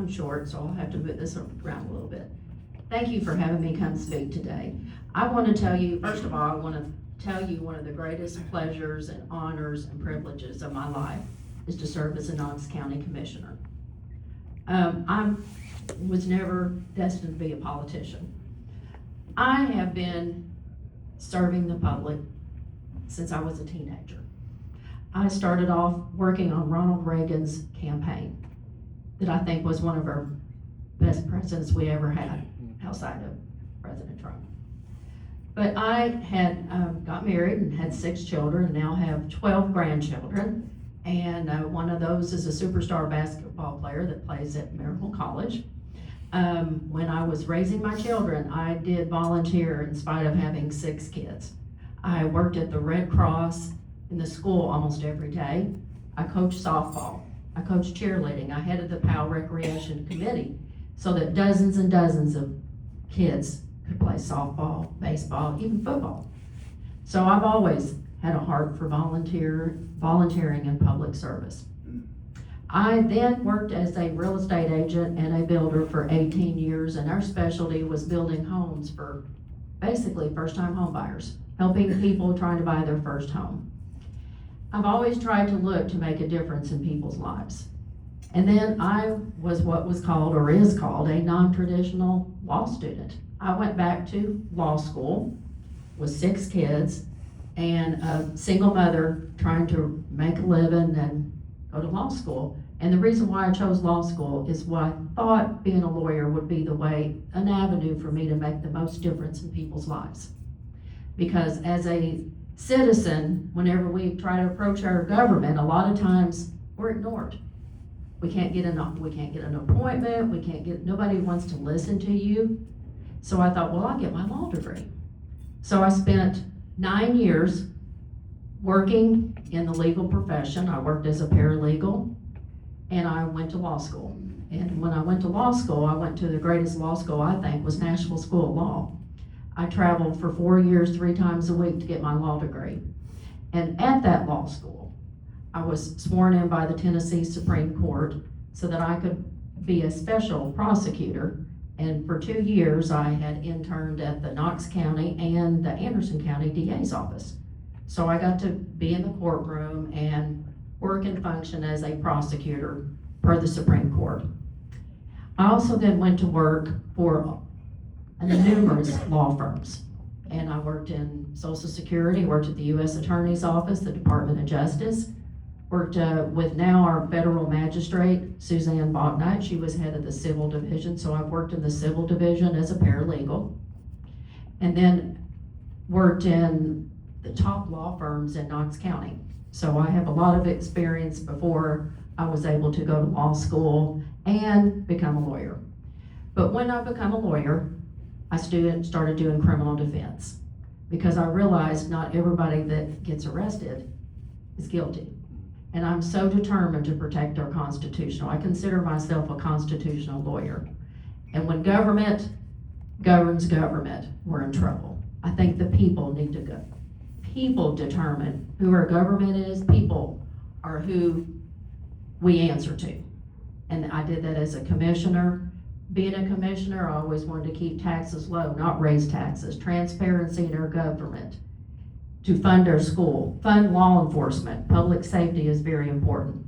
I'm short, so I'll have to move this around a little bit. Thank you for having me come speak today. I want to tell you, first of all, I want to tell you one of the greatest pleasures and honors and privileges of my life is to serve as a Knox County Commissioner. I was never destined to be a politician. I have been serving the public since I was a teenager. I started off working on Ronald Reagan's campaign that I think was one of our best presidents we ever had outside of President Trump. But I had got married and had 6 children and now have 12 grandchildren. And one of those is a superstar basketball player that plays at Miracle College. When I was raising my children, I did volunteer in spite of having 6 kids. I worked at the Red Cross in the school almost every day. I coached softball. I coached cheerleading. I headed the POW Recreation Committee so that dozens and dozens of kids could play softball, baseball, even football. So I've always had a heart for volunteering and public service. I then worked as a real estate agent and a builder for 18 years, and our specialty was building homes for basically first-time home buyers, helping people trying to buy their first home. I've always tried to look to make a difference in people's lives. And then I was what was called, or is called, a non-traditional law student. I went back to law school with 6 kids and a single mother trying to make a living and go to law school. And the reason why I chose law school is what I thought being a lawyer would be an avenue for me to make the most difference in people's lives. Because as a citizen, whenever we try to approach our government, a lot of times we're ignored. We can't get an appointment, nobody wants to listen to you. So I thought, well, I'll get my law degree. So I spent 9 years working in the legal profession. I worked as a paralegal, and I went to law school. And when I went to law school, I went to the greatest law school I think was Nashville School of Law. I traveled for 4 years, 3 times a week to get my law degree. And at that law school, I was sworn in by the Tennessee Supreme Court so that I could be a special prosecutor. And for 2 years, I had interned at the Knox County and the Anderson County DA's office. So I got to be in the courtroom and work and function as a prosecutor per the Supreme Court. I also then went to work for numerous law firms. And I worked in Social Security, worked at the U.S. Attorney's Office, the Department of Justice, worked with now our federal magistrate, Suzanne Bachnight. She was head of the civil division, so I've worked in the civil division as a paralegal. And then worked in the top law firms in Knox County. So I have a lot of experience before I was able to go to law school and become a lawyer. But when I became a lawyer, I started doing criminal defense because I realized not everybody that gets arrested is guilty. And I'm so determined to protect our constitutional. I consider myself a constitutional lawyer. And when government governs government, we're in trouble. I think the people need to go. People determine who our government is. People are who we answer to. And I did that as a commissioner. Being a commissioner, I always wanted to keep taxes low, not raise taxes. Transparency in our government. To fund our school, fund law enforcement. Public safety is very important.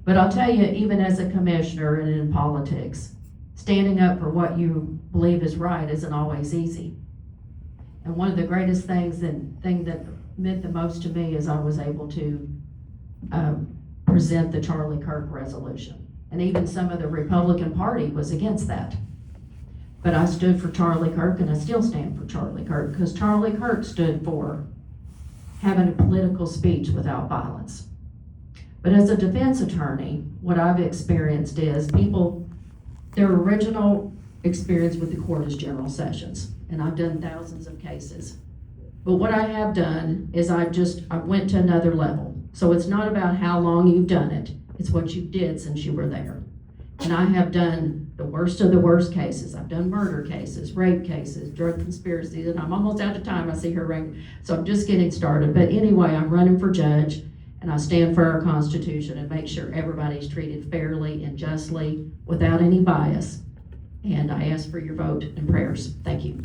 But I'll tell you, even as a commissioner and in politics, standing up for what you believe is right isn't always easy. And one of the greatest thing that meant the most to me is I was able to present the Charlie Kirk resolution. And even some of the Republican Party was against that. But I stood for Charlie Kirk, and I still stand for Charlie Kirk, because Charlie Kirk stood for having a political speech without violence. But as a defense attorney, what I've experienced is their original experience with the court is general sessions, and I've done thousands of cases. But what I have done is I went to another level. So it's not about how long you've done it, it's what you did since you were there. And I have done the worst of the worst cases. I've done murder cases, rape cases, drug conspiracies, and I'm almost out of time. I see her ring, so I'm just getting started. But anyway, I'm running for judge, and and I stand for our Constitution and make sure everybody's treated fairly and justly without any bias. And I ask for your vote and prayers. Thank you.